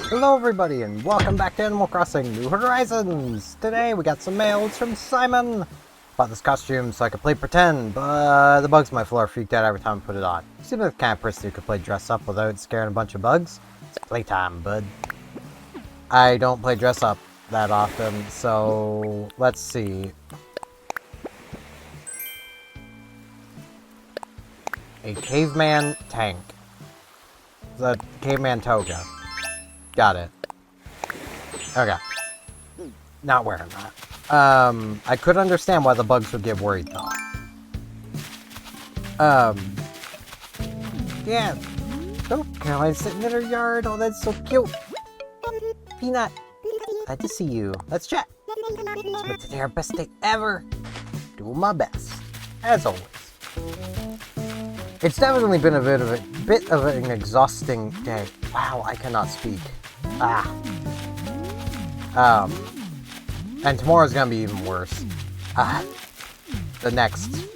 Hello everybody and welcome back to Animal Crossing New Horizons! Today we got some mail. It's from Simon! Bought this costume so I could play pretend, but the bugs on my floor freaked out every time I put it on. Seems like the kind of person who could play dress up without scaring a bunch of bugs. It's playtime, bud. I don't play dress up that often, so let's see. A caveman tank. The caveman toga. Got it. Okay. Not wearing that. I could understand why the bugs would get worried, though. Yeah. Oh, Caroline's sitting in her yard. Oh, that's so cute. Peanut. Glad to see you. Let's chat. Let's make today our best day ever. Doing my best. As always. It's definitely been a bit of an exhausting day. Wow, I cannot speak. And tomorrow's gonna be even worse. The next,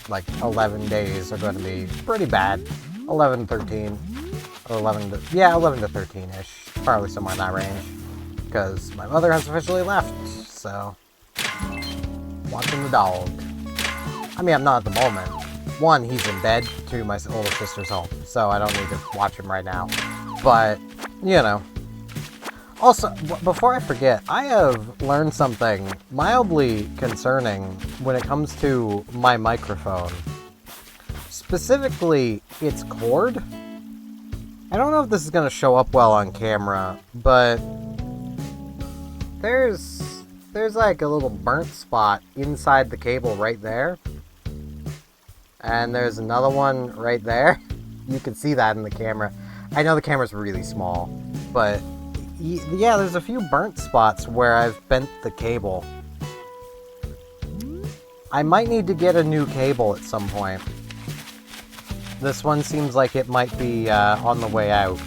like, 11 days are gonna be pretty bad. 11 to 13. Or 11 to 13-ish. Probably somewhere in that range. Because my mother has officially left, so... watching the dog. I mean, I'm not at the moment. One, he's in bed. Two, my older sister's home. So I don't need to watch him right now. But, you know. Also, before I forget, I have learned something mildly concerning when it comes to my microphone. Specifically, its cord. I don't know if this is going to show up well on camera, but there's like a little burnt spot inside the cable right there. And there's another one right there. You can see that in the camera. I know the camera's really small, but yeah, there's a few burnt spots where I've bent the cable. I might need to get a new cable at some point. This one seems like it might be on the way out.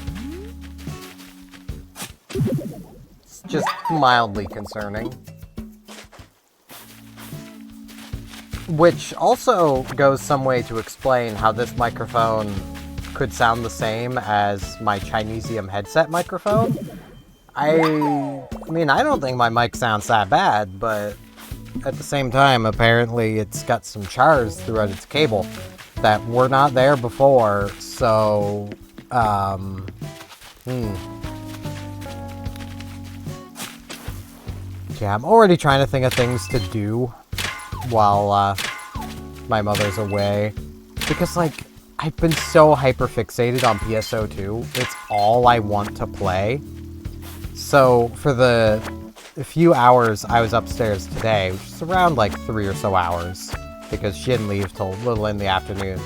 It's just mildly concerning. Which also goes some way to explain how this microphone could sound the same as my Chinesium headset microphone. I mean, I don't think my mic sounds that bad, but at the same time, apparently it's got some chars throughout its cable that were not there before, so, Yeah, I'm already trying to think of things to do while, my mother's away. Because, like, I've been so hyper-fixated on PSO2. It's all I want to play. So, for the few hours I was upstairs today, which is around, like, 3 or so hours, because she didn't leave till a little in the afternoon,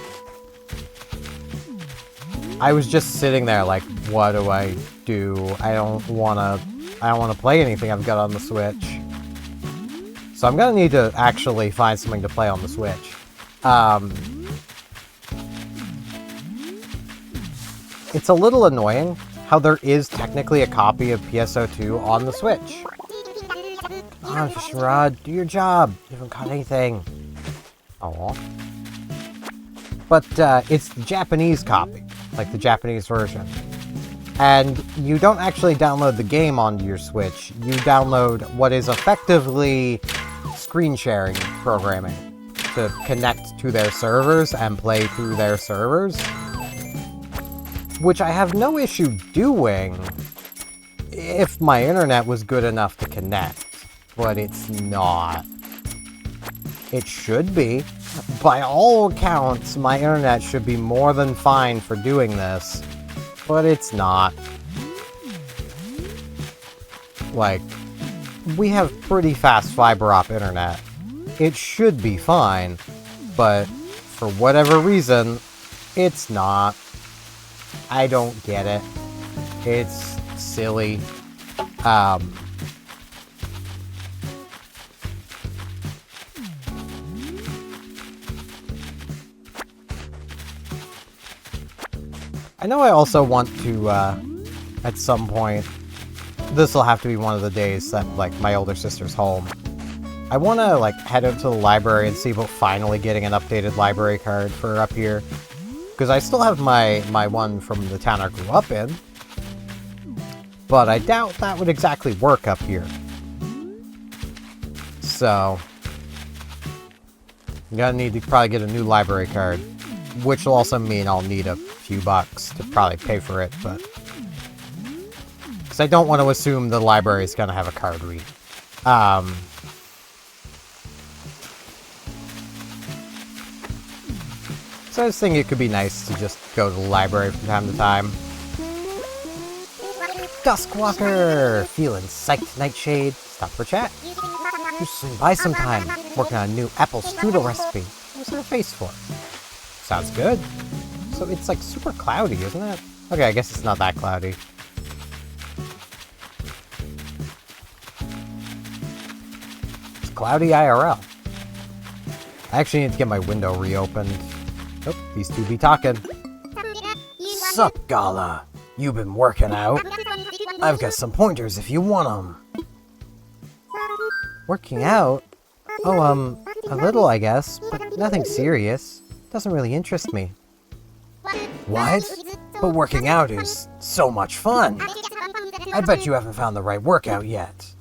I was just sitting there like, what do I do? I don't wanna play anything I've got on the Switch. So I'm gonna need to actually find something to play on the Switch. It's a little annoying how there is technically a copy of PSO2 on the Switch. Come on, Fishing Rod, do your job. You haven't caught anything. Aww. But it's the Japanese copy, like the Japanese version. And you don't actually download the game onto your Switch. You download what is effectively screen sharing programming to connect to their servers and play through their servers. Which I have no issue doing if my internet was good enough to connect, but it's not. It should be. By all accounts, my internet should be more than fine for doing this, but it's not. Like, we have pretty fast fiber optic internet. It should be fine, but for whatever reason, it's not. I don't get it. It's silly. I know I also want to, at some point, this will have to be one of the days that, like, my older sister's home. I want to, like, head out to the library and see about finally getting an updated library card for up here. Because I still have my one from the town I grew up in. But I doubt that would exactly work up here. So, I'm gonna need to probably get a new library card. Which will also mean I'll need a few bucks to probably pay for it, but... because I don't want to assume the library is gonna have a card read. So I was thinking it could be nice to just go to the library from time to time. Duskwalker! Feeling psyched, Nightshade? Stop for chat. You swing by sometime. Working on a new apple strudel recipe. What's her face for? Sounds good. So it's like super cloudy, isn't it? Okay, I guess it's not that cloudy. It's cloudy IRL. I actually need to get my window reopened. Oh, these two be talking. Sup, Gala? You been working out? I've got some pointers if you want them. Working out? Oh, a little, I guess, but nothing serious. Doesn't really interest me. What? But working out is so much fun. I bet you haven't found the right workout yet.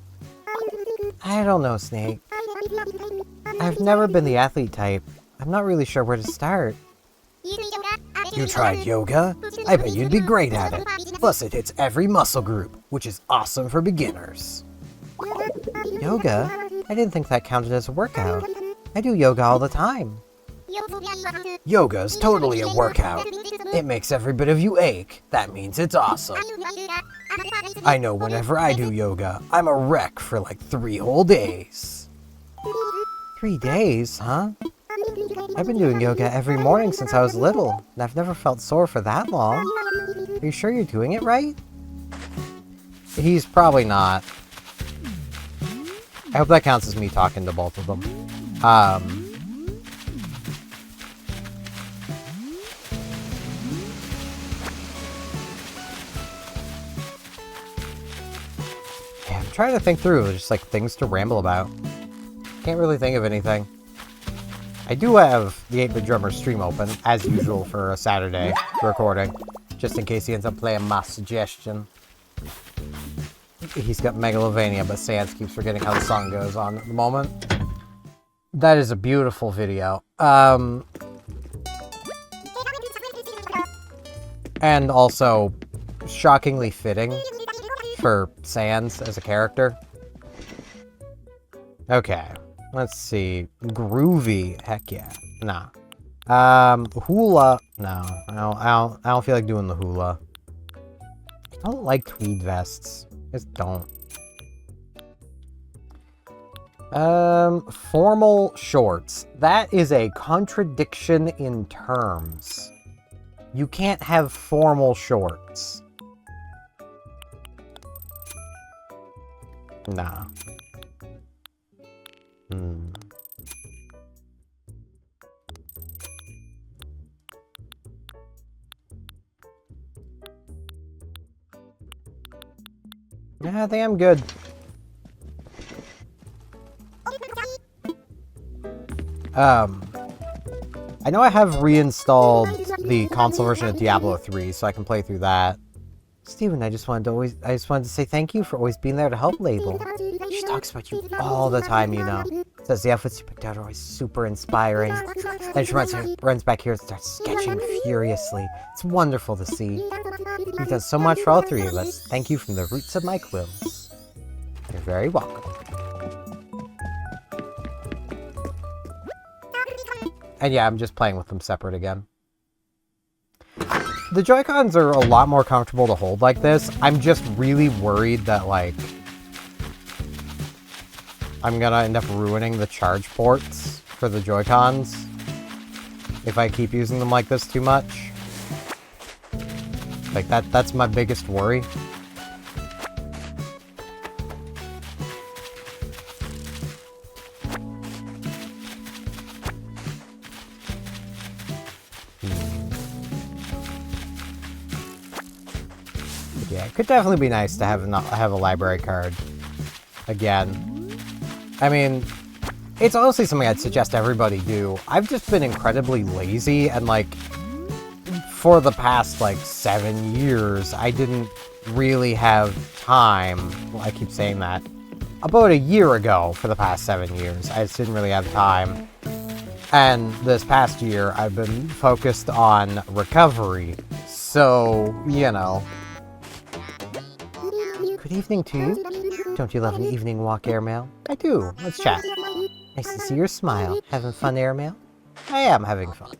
I don't know, Snake. I've never been the athlete type. I'm not really sure where to start. You tried yoga? I bet you'd be great at it. Plus it hits every muscle group, which is awesome for beginners. Yoga? I didn't think that counted as a workout. I do yoga all the time. Yoga's totally a workout. It makes every bit of you ache. That means it's awesome. I know whenever I do yoga, I'm a wreck for like 3 whole days. 3 days, huh? I've been doing yoga every morning since I was little, and I've never felt sore for that long. Are you sure you're doing it right? He's probably not. I hope that counts as me talking to both of them. Yeah, I'm trying to think through, just like things to ramble about. Can't really think of anything. I do have the 8-Bit Drummer stream open, as usual, for a Saturday recording, just in case he ends up playing my suggestion. He's got Megalovania, but Sans keeps forgetting how the song goes on at the moment. That is a beautiful video. And also, shockingly fitting for Sans as a character. Okay. Let's see. Groovy. Heck yeah. Nah. Hula. No. I don't feel like doing the hula. I don't like tweed vests. Just don't. Formal shorts. That is a contradiction in terms. You can't have formal shorts. Nah. Yeah, I think I'm good. I know I have reinstalled the console version of Diablo 3, so I can play through that. Steven, I just wanted to say thank you for always being there to help Label. She talks about you all the time, you know. Says the outfits you picked out are always super inspiring. Then she runs back here and starts sketching furiously. It's wonderful to see. You've done so much for all 3 of us. Thank you from the roots of my quills. You're very welcome. And yeah, I'm just playing with them separate again. The Joy-Cons are a lot more comfortable to hold like this. I'm just really worried that, like, I'm gonna end up ruining the charge ports for the Joy-Cons if I keep using them like this too much. Like, that's my biggest worry. Yeah, it could definitely be nice to have a library card again. I mean, it's honestly something I'd suggest everybody do. I've just been incredibly lazy, and like, for the past like 7 years, I didn't really have time. Well, I keep saying that. About a year ago, for the past 7 years, I just didn't really have time. And this past year, I've been focused on recovery. So, you know. Good evening to you. Don't you love an evening walk, Airmail? I do. Let's chat. Nice to see your smile. Having fun, Airmail? I am having fun.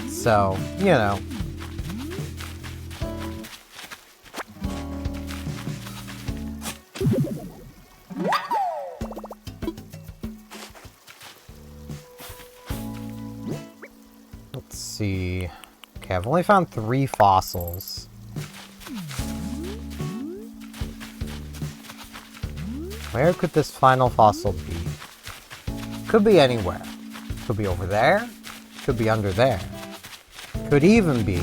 So, you know. Let's see. Okay, I've only found 3 fossils. Where could this final fossil be? Could be anywhere. Could be over there. Could be under there. Could even be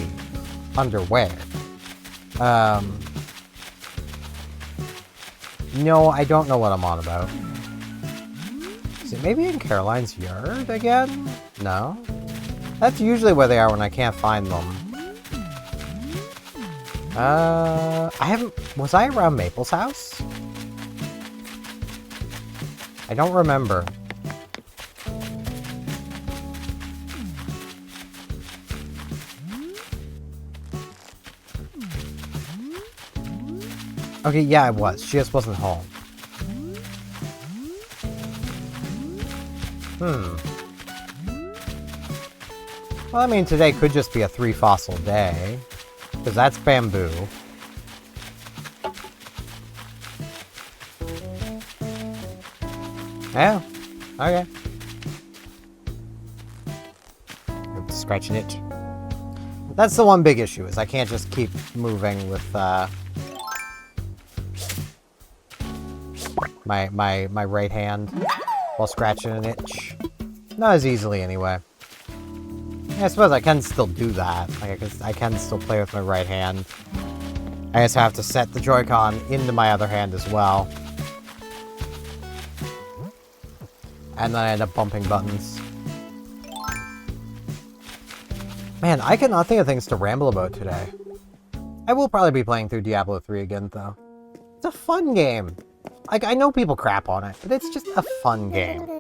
under where. No, I don't know what I'm on about. Is it maybe in Caroline's yard again? No? That's usually where they are when I can't find them. I haven't... Was I around Maple's house? I don't remember. Okay, yeah, I was. She just wasn't home. Well, I mean, today could just be a 3 fossil day. Because that's bamboo. Yeah. Okay. Oops, scratch an itch. That's the one big issue, is I can't just keep moving with, my right hand while scratching an itch. Not as easily, anyway. Yeah, I suppose I can still do that. Like, I can still play with my right hand. I just have to set the Joy-Con into my other hand as well. And then I end up bumping buttons. Man, I cannot think of things to ramble about today. I will probably be playing through Diablo 3 again, though. It's a fun game. Like, I know people crap on it, but it's just a fun game.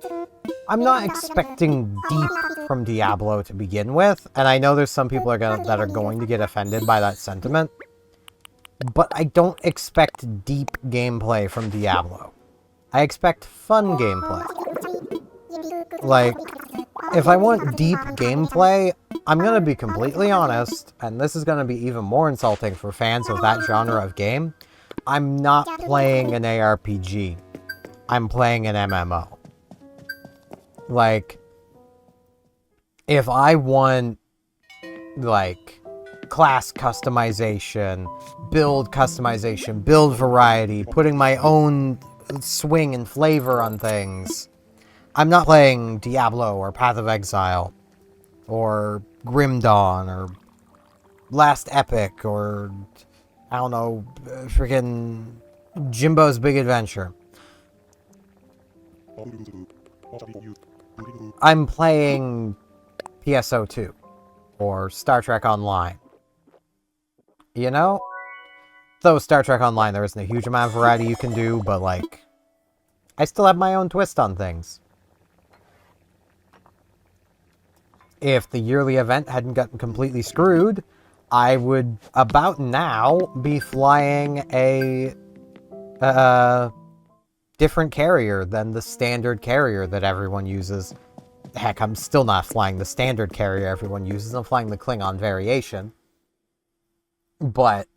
I'm not expecting deep from Diablo to begin with, and I know there's some people that are going to get offended by that sentiment, but I don't expect deep gameplay from Diablo. I expect fun gameplay. Like, if I want deep gameplay, I'm gonna be completely honest, and this is gonna be even more insulting for fans of that genre of game. I'm not playing an ARPG. I'm playing an MMO. Like, if I want, like, class customization, build variety, putting my own swing and flavor on things, I'm not playing Diablo or Path of Exile or Grim Dawn or Last Epic or, I don't know, freaking Jimbo's Big Adventure. I'm playing PSO2 or Star Trek Online. You know? Though Star Trek Online, there isn't a huge amount of variety you can do, but like, I still have my own twist on things. If the yearly event hadn't gotten completely screwed, I would, about now, be flying a different carrier than the standard carrier that everyone uses. Heck, I'm still not flying the standard carrier everyone uses. I'm flying the Klingon variation. But,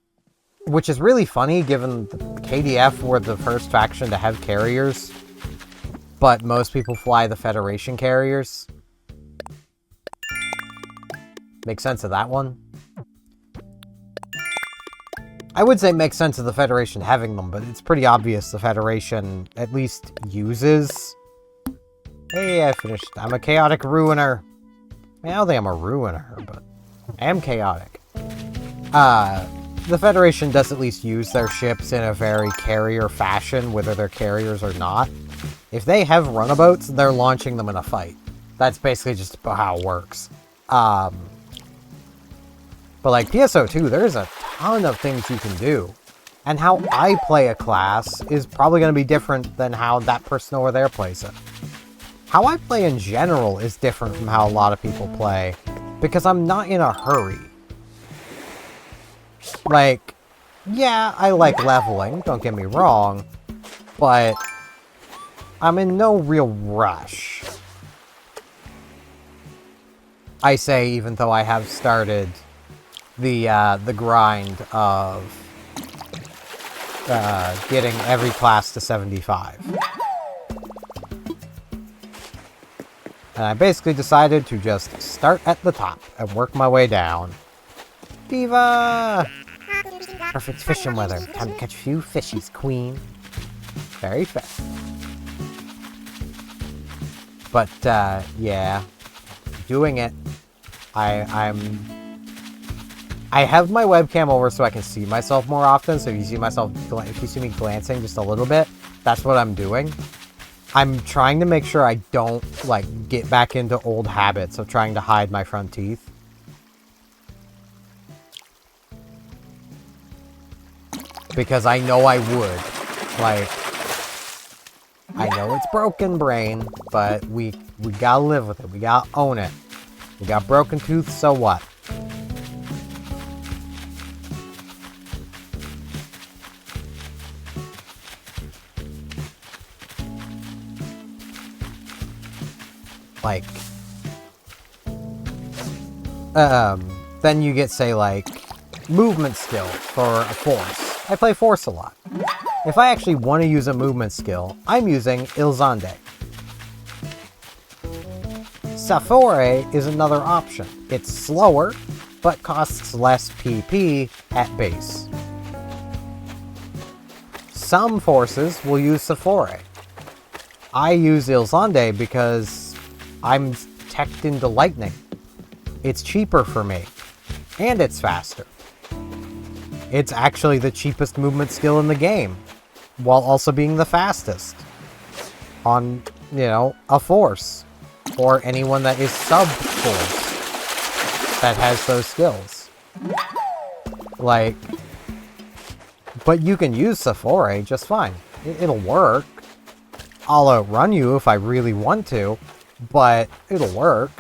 which is really funny, given the KDF were the first faction to have carriers, but most people fly the Federation carriers. Make sense of that one? I would say make sense of the Federation having them, but it's pretty obvious the Federation at least uses. Hey, I finished. I'm a chaotic ruiner. I don't think I'm a ruiner, but I am chaotic. The Federation does at least use their ships in a very carrier fashion, whether they're carriers or not. If they have runabouts, they're launching them in a fight. That's basically just how it works. But like PSO2, there's a ton of things you can do. And how I play a class is probably going to be different than how that person over there plays it. How I play in general is different from how a lot of people play, because I'm not in a hurry. Like, yeah, I like leveling, don't get me wrong, but I'm in no real rush. I say, even though I have started the grind of getting every class to 75. And I basically decided to just start at the top and work my way down. Diva! Perfect fishing weather. Time to catch a few fishies, queen. Very fair. But, yeah. Doing it. I have my webcam over so I can see myself more often, so if you see me glancing just a little bit, that's what I'm doing. I'm trying to make sure I don't, like, get back into old habits of trying to hide my front teeth. Because I know I would. Like, I know it's broken brain, but we gotta live with it. We gotta own it. We got broken tooth, so what? Like, then you get, say, like, movement skill for a force. I play force a lot. If I actually want to use a movement skill, I'm using Ilzande. Safore is another option. It's slower, but costs less PP at base. Some forces will use Safore. I use Ilzande because I'm teched into lightning. It's cheaper for me, and it's faster. It's actually the cheapest movement skill in the game, while also being the fastest on, you know, a force, or anyone that is sub-force that has those skills. Like, but you can use Safore just fine. It'll work. I'll outrun you if I really want to, but it'll work.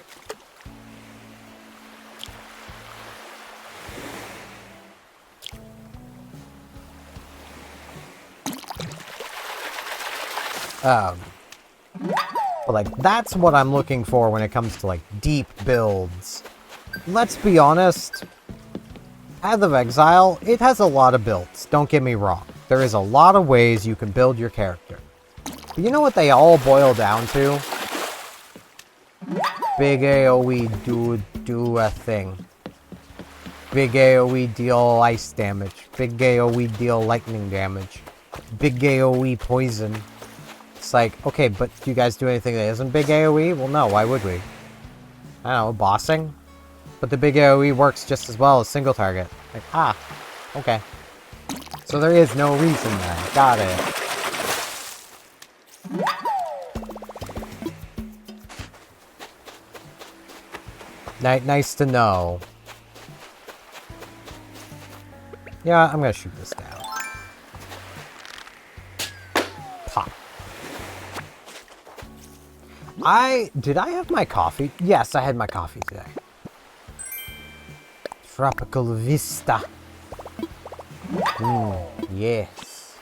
But like, that's what I'm looking for when it comes to like deep builds. Let's be honest, Path of Exile, it has a lot of builds, don't get me wrong. There is a lot of ways you can build your character. But you know what they all boil down to? Big AoE do a thing. Big AoE deal ice damage. Big AoE deal lightning damage. Big AoE poison. It's like, okay, but do you guys do anything that isn't big AoE? Well, no, why would we? I don't know, bossing? But the big AoE works just as well as single target. Like, ah, okay. So there is no reason then. Got it. Nice to know. Yeah, I'm gonna shoot this down. Pop. Did I have my coffee? Yes, I had my coffee today. Tropical Vista. Yes.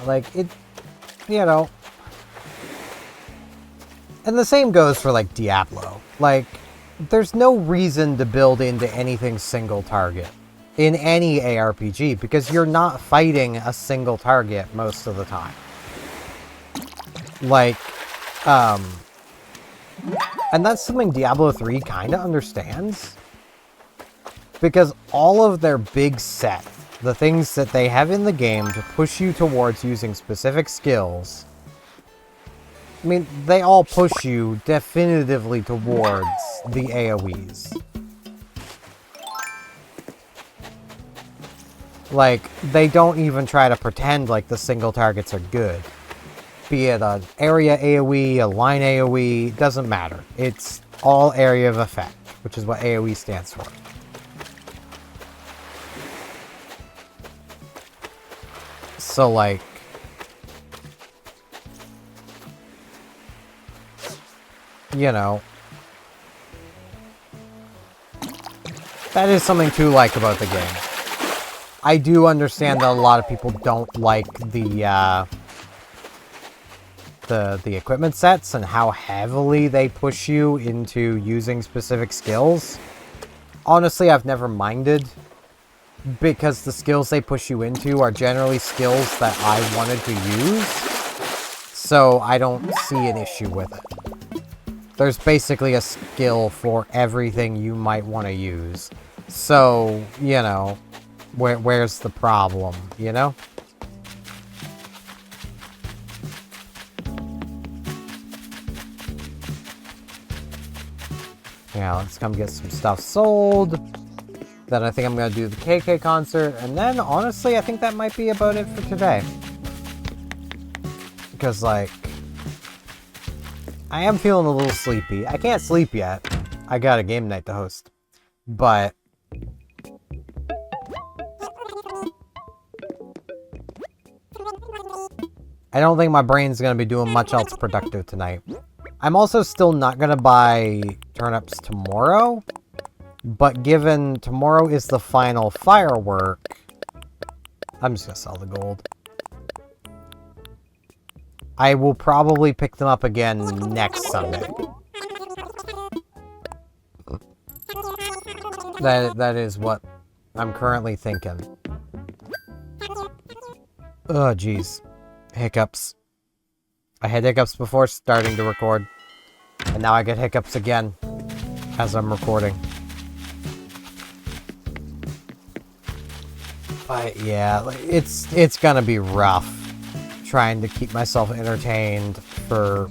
Like, it, you know. And the same goes for, like, Diablo. Like, there's no reason to build into anything single target in any ARPG, because you're not fighting a single target most of the time. Like, and that's something Diablo 3 kind of understands, because all of their big set the things that they have in the game to push you towards using specific skills, I mean, they all push you definitively towards the AoEs. Like, they don't even try to pretend like the single targets are good. Be it an area AoE, a line AoE, doesn't matter. It's all area of effect, which is what AoE stands for. So, like, you know, that is something to like about the game. I do understand that a lot of people don't like the equipment sets and how heavily they push you into using specific skills. Honestly, I've never minded, because the skills they push you into are generally skills that I wanted to use, so I don't see an issue with it. There's basically a skill for everything you might want to use, so, you know, where's the problem, you know? Yeah, let's come get some stuff sold. Then I think I'm going to do the KK concert. And then, honestly, I think that might be about it for today. Because, like, I am feeling a little sleepy. I can't sleep yet. I got a game night to host. But I don't think my brain's going to be doing much else productive tonight. I'm also still not going to buy turnips tomorrow. But given tomorrow is the final firework, I'm just going to sell the gold. I will probably pick them up again next Sunday. That is what I'm currently thinking. Oh, jeez. Hiccups. I had hiccups before starting to record, and now I get hiccups again as I'm recording. But yeah, it's gonna be rough trying to keep myself entertained for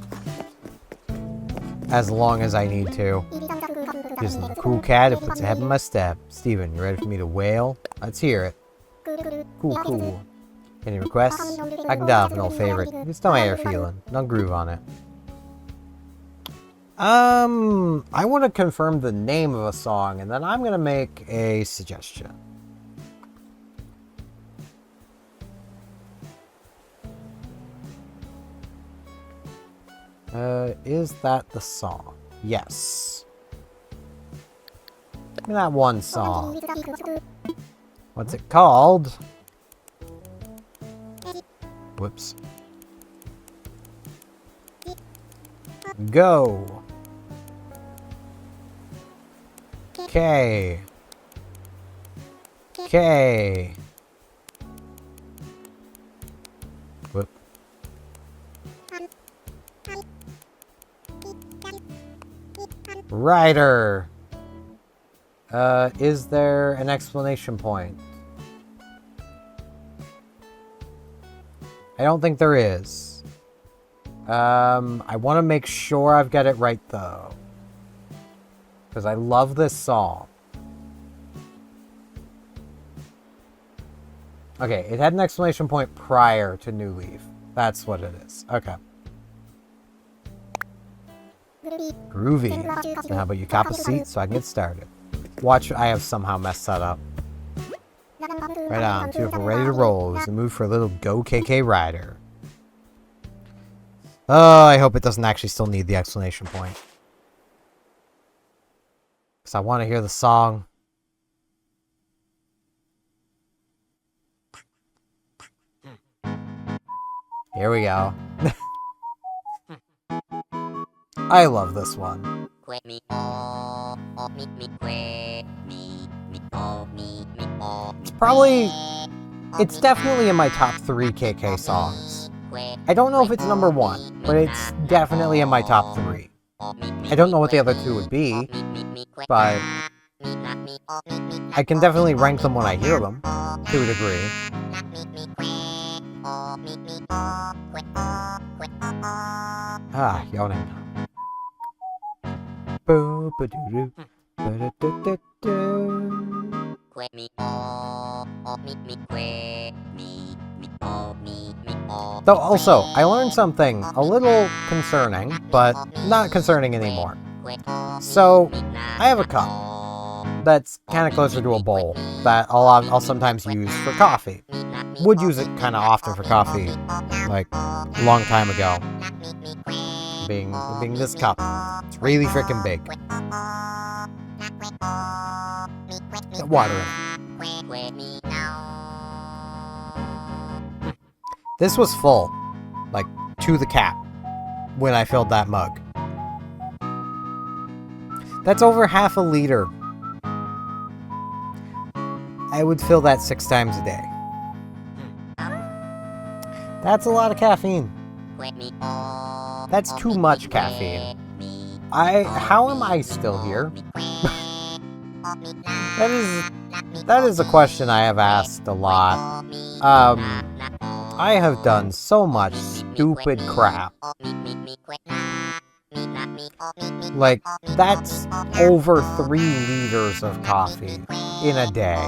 as long as I need to. Just a cool cat who puts a head in my step. Steven, you ready for me to wail? Let's hear it. Cool. Any requests? I can dial for an old favorite. Just tell me how you're feeling. Don't groove on it. I want to confirm the name of a song, and then I'm gonna make a suggestion. Is that the song? Yes. Give me that one song. What's it called? Whoops. Go. K. Whoop. Rider. Is there an exclamation point? I don't think there is. I want to make sure I've got it right, though. Because I love this song. Okay, it had an exclamation point prior to New Leaf. That's what it is. Okay. Groovy. Now how about you cop a seat so I can get started? Watch, I have somehow messed that up. Right on, two, if we're ready to roll. It's a move for a little Go KK Rider. Oh, I hope it doesn't actually still need the exclamation point. Because I want to hear the song. Here we go. I love this one. It's definitely in my top 3 KK songs. I don't know if it's number 1, but it's definitely in my top 3. I don't know what the other 2 would be, but I can definitely rank them when I hear them, to a degree. Ah, yawning. Though also, I learned something a little concerning, but not concerning anymore. So, I have a cup that's kind of closer to a bowl that I'll sometimes use for coffee. Would use it kind of often for coffee, like a long time ago. Being this cup, it's really freaking big. Get water in it. This was full, like to the cap, when I filled that mug. That's over half a liter. I would fill that 6 times a day. That's a lot of caffeine. That's too much caffeine. How am I still here? That is a question I have asked a lot. I have done so much stupid crap. Like, that's over 3 liters of coffee in a day.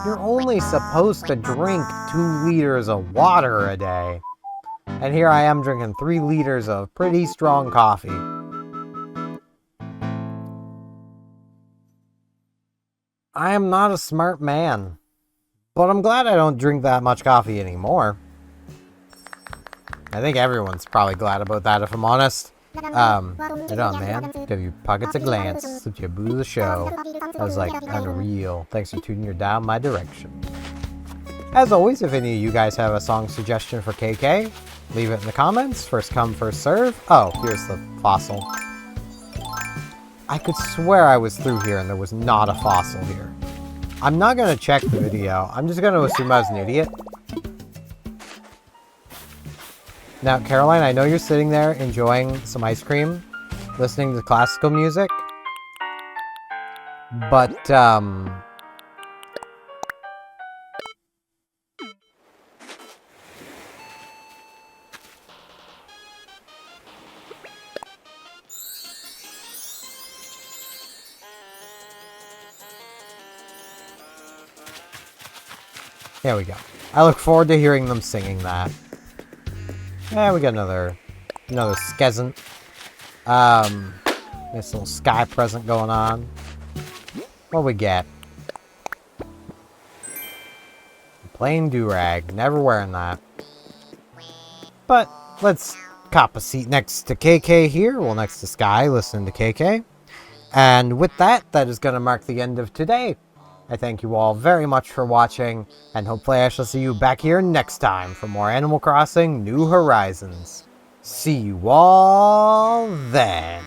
You're only supposed to drink 2 liters of water a day. And here I am drinking 3 liters of pretty strong coffee. I am not a smart man. But I'm glad I don't drink that much coffee anymore. I think everyone's probably glad about that, if I'm honest. Right on, man. Give you pockets a glance. Since you blew the show. That was like unreal. Thanks for tuning your down my direction. As always, if any of you guys have a song suggestion for KK, leave it in the comments. First come, first serve. Oh, here's the fossil. I could swear I was through here and there was not a fossil here. I'm not going to check the video. I'm just going to assume I was an idiot. Now, Caroline, I know you're sitting there enjoying some ice cream, listening to classical music. But, there we go. I look forward to hearing them singing that. Yeah, we got another skezzant. This little sky present going on. What we get? Plain do-rag. Never wearing that. But let's cop a seat next to KK here. Well, next to Sky, listening to KK. And with that is going to mark the end of today. I thank you all very much for watching, and hopefully I shall see you back here next time for more Animal Crossing New Horizons. See you all then.